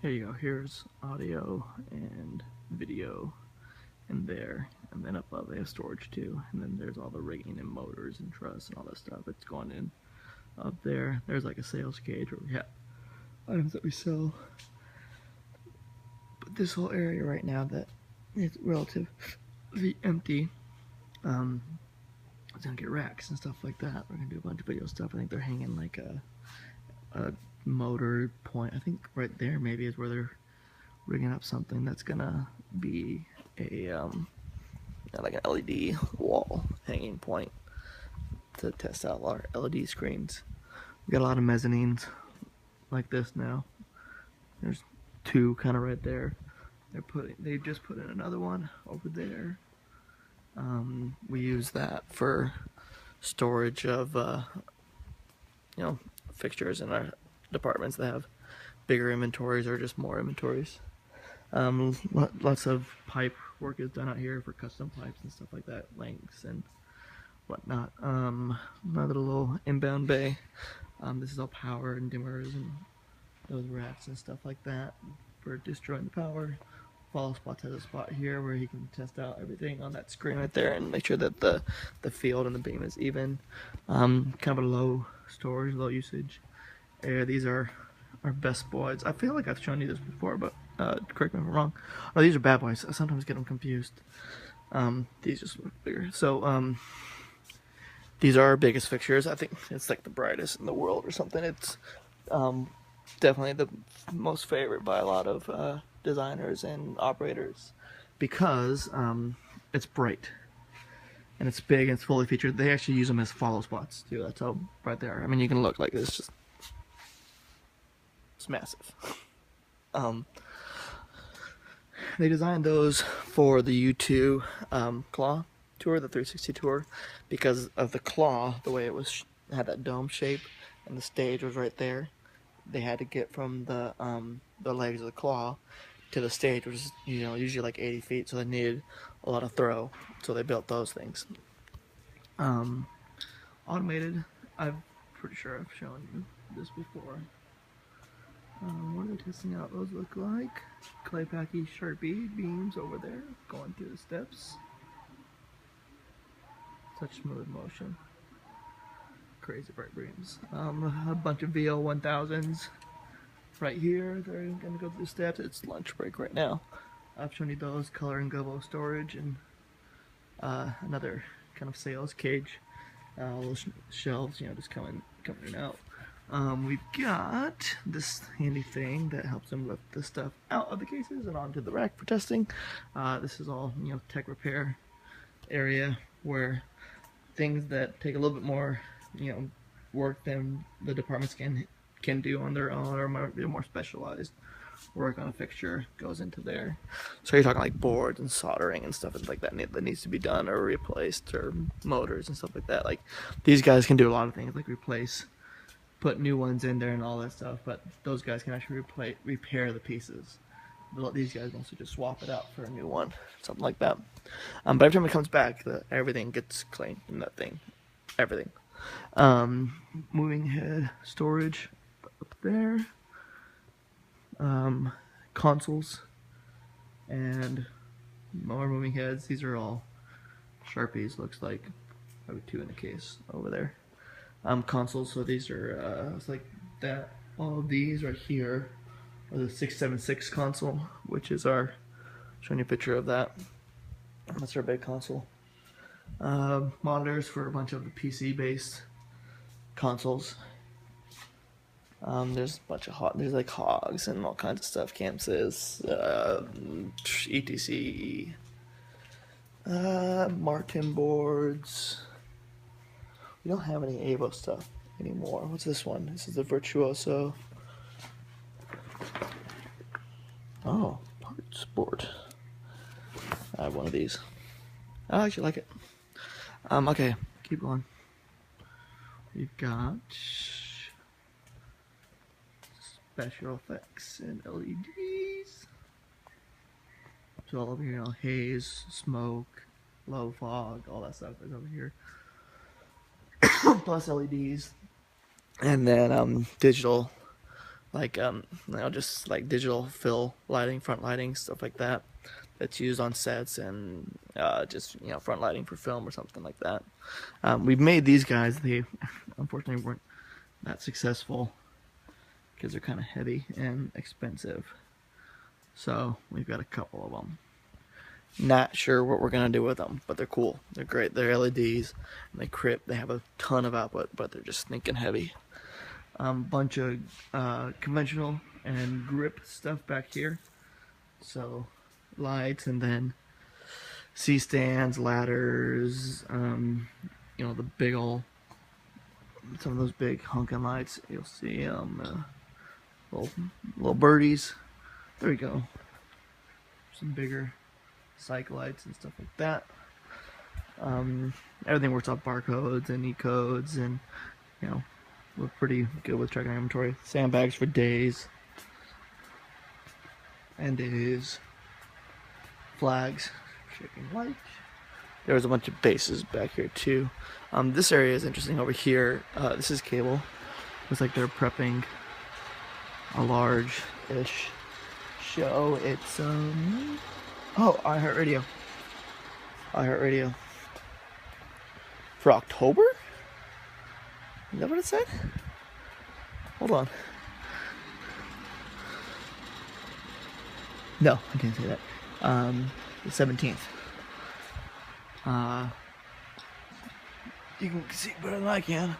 here you go. Here's audio and video in there, and then above they have storage too, and then there's all the rigging and motors and truss and all that stuff that's going in up there. There's like a sales cage where we have items that we sell. But this whole area right now that is relatively empty, it's gonna get racks and stuff like that. We're gonna do a bunch of video stuff. I think they're hanging like a motor point. I think right there maybe is where they're rigging up something that's gonna be a like an LED wall hanging point to test out our LED screens. We got a lot of mezzanines like this now. There's two kind of right there. They just put in another one over there. We use that for storage of fixtures in our departments that have bigger inventories or just more inventories. Lots of pipe work is done out here for custom pipes and stuff like that, lengths and whatnot. Another little inbound bay. This is all power and dimmers and those racks and stuff like that for destroying the power. Follow Spots has a spot here where he can test out everything on that screen right there and make sure that the field and the beam is even. Kind of a low storage, low usage area. These are our best boys. I feel like I've shown you this before, but correct me if I'm wrong. Oh, these are bad boys. I sometimes get them confused. These just look bigger. So these are our biggest fixtures. I think it's like the brightest in the world or something. It's definitely the most favorite by a lot of designers and operators because it's bright and it's big and it's fully featured. They actually use them as follow spots too. That's how bright they are. I mean, you can look like this. It's massive. They designed those for the U2 Claw tour, the 360 tour, because of the claw, the way it was had that dome shape, and the stage was right there. They had to get from the legs of the claw to the stage, which is usually like 80 feet, so they needed a lot of throw. So they built those things. Automated. I'm pretty sure I've shown you this before. What are they testing out? Those look like Claypaky Sharpie beams over there, going through the steps. Such smooth motion. Crazy bright beams. A bunch of VL1000s right here. They're gonna go through the steps. It's lunch break right now. I've shown you those, color and gobo storage, and another kind of sales cage. Little shelves, just coming in and out. We've got this handy thing that helps them lift the stuff out of the cases and onto the rack for testing. This is all tech repair area where things that take a little bit more work than the departments can do on their own, or more specialized work on a fixture goes into there. So you're talking like boards and soldering and stuff like that needs to be done or replaced, or motors and stuff like that. Like these guys can do a lot of things like replace, put new ones in there and all that stuff, but those guys can actually repair the pieces. These guys mostly just swap it out for a new one, something like that. But every time it comes back, everything gets cleaned in that thing. Everything. Moving head storage up there. Consoles and more moving heads. These are all Sharpies, looks like. Probably two in a case over there. Consoles, so these are it's like that. All of these right here are the 676 console, which is showing you a picture of that. That's our big console. Monitors for a bunch of the PC based consoles. There's a bunch of there's like hogs and all kinds of stuff. Camsys, ETC, Martin boards. We don't have any Avo stuff anymore. What's this one? This is the Virtuoso. Oh, parts board. I have one of these. I actually like it. Okay, keep going. We've got special effects and LEDs. So all over here, haze, smoke, low fog, all that stuff is over here. Plus LEDs, and then digital like just like digital fill lighting, front lighting, stuff like that. That's used on sets and just front lighting for film or something like that. We've made these guys. They unfortunately weren't that successful because they're kind of heavy and expensive. So we've got a couple of them. Not sure what we're gonna do with them, but they're cool. They're great. They're LEDs and they crip. They have a ton of output, but they're just stinking heavy. Bunch of conventional and grip stuff back here. So lights, and then C-stands, ladders, the big ol', some of those big honking lights. You'll see little birdies. There we go. Some bigger cycle lights and stuff like that. Everything works off barcodes and E-codes, and we're pretty good with tracking inventory. Sandbags for days and days. Flags, shaking light. There's a bunch of bases back here too. This area is interesting over here. This is cable. Looks like they're prepping a large-ish show. It's oh, iHeartRadio. iHeartRadio for October? Is that what it said? Hold on. No, I didn't say that. The 17th. You can see better than I can.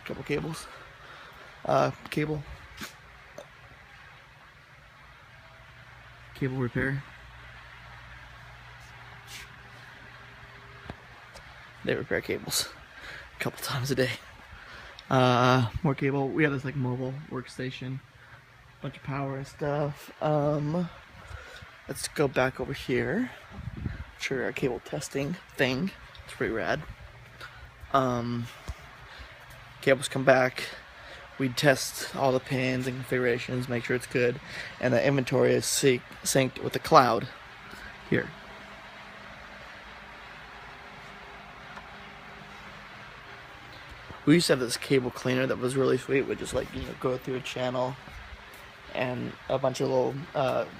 Couple cables. Cable repair. They repair cables a couple times a day. More cable. We have this like mobile workstation, bunch of power and stuff. Let's go back over here. Show our cable testing thing. It's pretty rad. Cables come back. We test all the pins and configurations, make sure it's good, and the inventory is synced with the cloud here. We used to have this cable cleaner that was really sweet. Would just go through a channel, and a bunch of little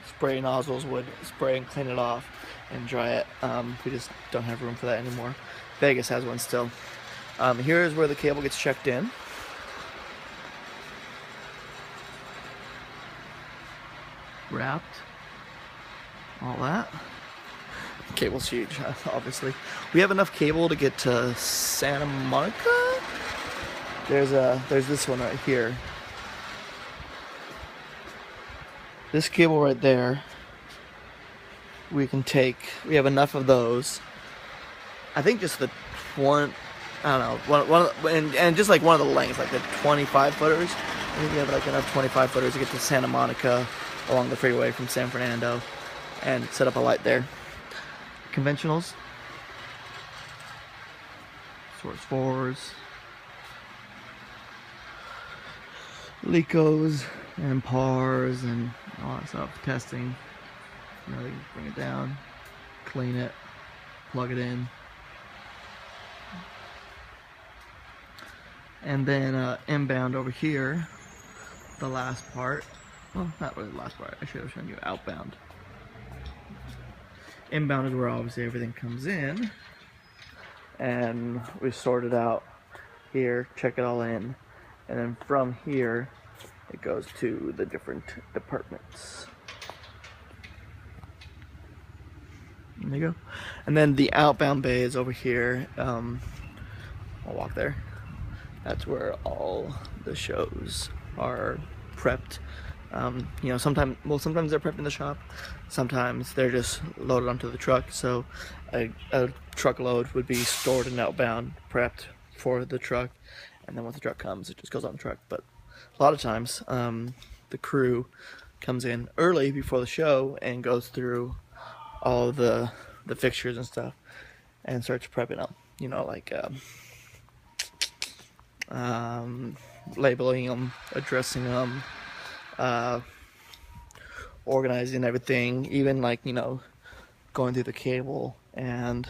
spray nozzles would spray and clean it off and dry it. We just don't have room for that anymore. Vegas has one still. Here is where the cable gets checked in. Wrapped. All that. Cable's huge, obviously. We have enough cable to get to Santa Monica. There's this one right here. This cable right there, we have enough of those. I think just the one, I don't know, and just like one of the lengths, like the 25 footers. I think we have like enough 25 footers to get to Santa Monica along the freeway from San Fernando and set up a light there. Conventionals, source 4s, Lecos and PARs and all that stuff. Testing, they can bring it down, clean it, plug it in, and then inbound over here, the last part. Well, not really the last part. I should have shown you outbound. Inbound is where obviously everything comes in, and we sort it out here, check it all in, and then from here it goes to the different departments. There you go. And then the outbound bay is over here. I'll walk there. That's where all the shows are prepped. Sometimes they're prepped in the shop. Sometimes they're just loaded onto the truck. So a truckload would be stored and outbound, prepped for the truck, and then when the truck comes, it just goes on the truck. But a lot of times, the crew comes in early before the show and goes through all the fixtures and stuff and starts prepping them. Labeling them, addressing them, organizing everything, even going through the cable and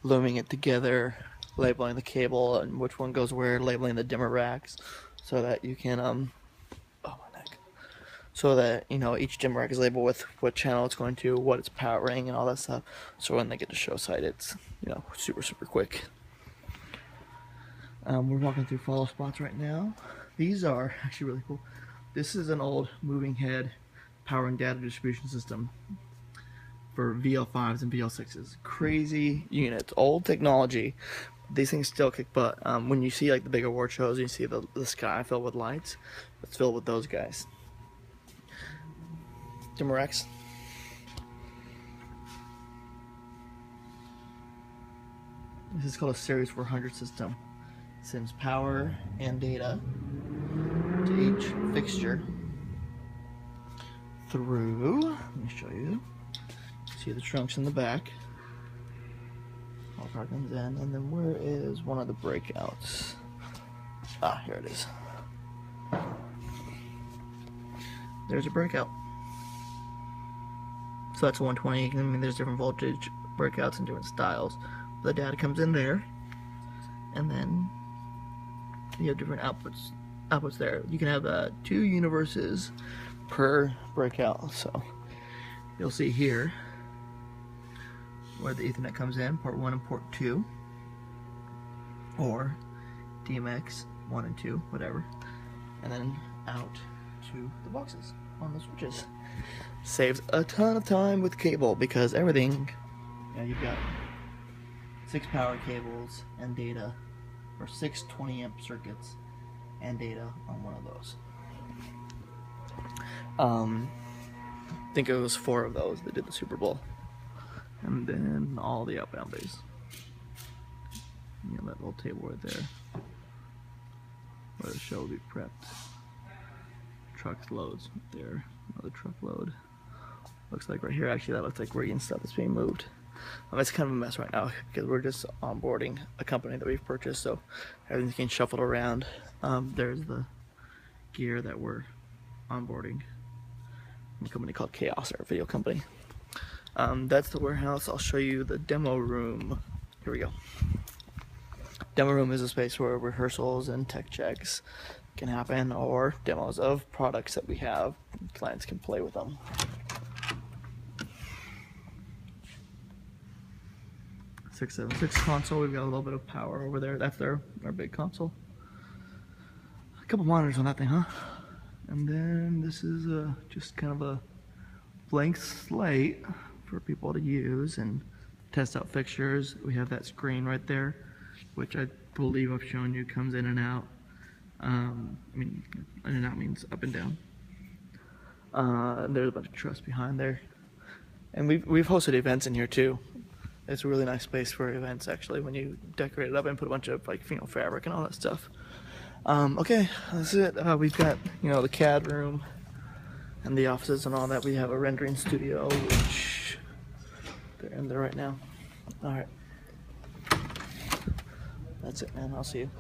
looming it together, labeling the cable and which one goes where, labeling the dimmer racks so that you can so that, you know, each dim rack is labeled with what channel it's going to, what it's powering, and all that stuff. So when they get to show site, it's, you know, super quick. We're walking through follow spots right now. These are actually really cool. This is an old moving head power and data distribution system for VL5s and VL6s. Crazy units, old technology. These things still kick butt. When you see like the big award shows, you see the sky filled with lights. It's filled with those guys. Dimmer racks. This is called a Series 400 system. It sends power and data to each fixture through, let me show you. See the trunks in the back. All power comes in, and then where is one of the breakouts? Ah, here it is. There's a breakout. So that's a 120. I mean, there's different voltage breakouts and different styles. The data comes in there, and then you have different outputs there. You can have 2 universes per breakout. So you'll see here where the Ethernet comes in, port 1 and port 2, or DMX 1 and 2, whatever, and then out to the boxes on the switches. Saves a ton of time with cable because everything, you've got 6 power cables and data, or 6 20-amp circuits and data on one of those. I think it was 4 of those that did the Super Bowl. And then all the outbound bays. You know, that little table right there where the show will be prepped. Trucks loads right there. Another truck load. Looks like right here, actually, that looks like rig and stuff that's being moved. It's kind of a mess right now because we're just onboarding a company that we've purchased, so everything's getting shuffled around. There's the gear that we're onboarding from a company called Chaos, our video company. That's the warehouse. I'll show you the demo room. Here we go. Demo room is a space where rehearsals and tech checks can happen, or demos of products that we have. Clients can play with them. .676 console. We've got a little bit of power over there. That's our big console. A couple monitors on that thing, huh? And then this is just kind of a blank slate for people to use and test out fixtures. We have that screen right there, which I believe I've shown you comes in and out. I mean, in and out means up and down. There's a bunch of truss behind there, and we've hosted events in here too. It's a really nice space for events, actually, when you decorate it up and put a bunch of, like, you know, fabric and all that stuff. Okay, that's it. We've got, you know, the CAD room and the offices and all that. We have a rendering studio, which they're in there right now. All right. That's it, man. I'll see you.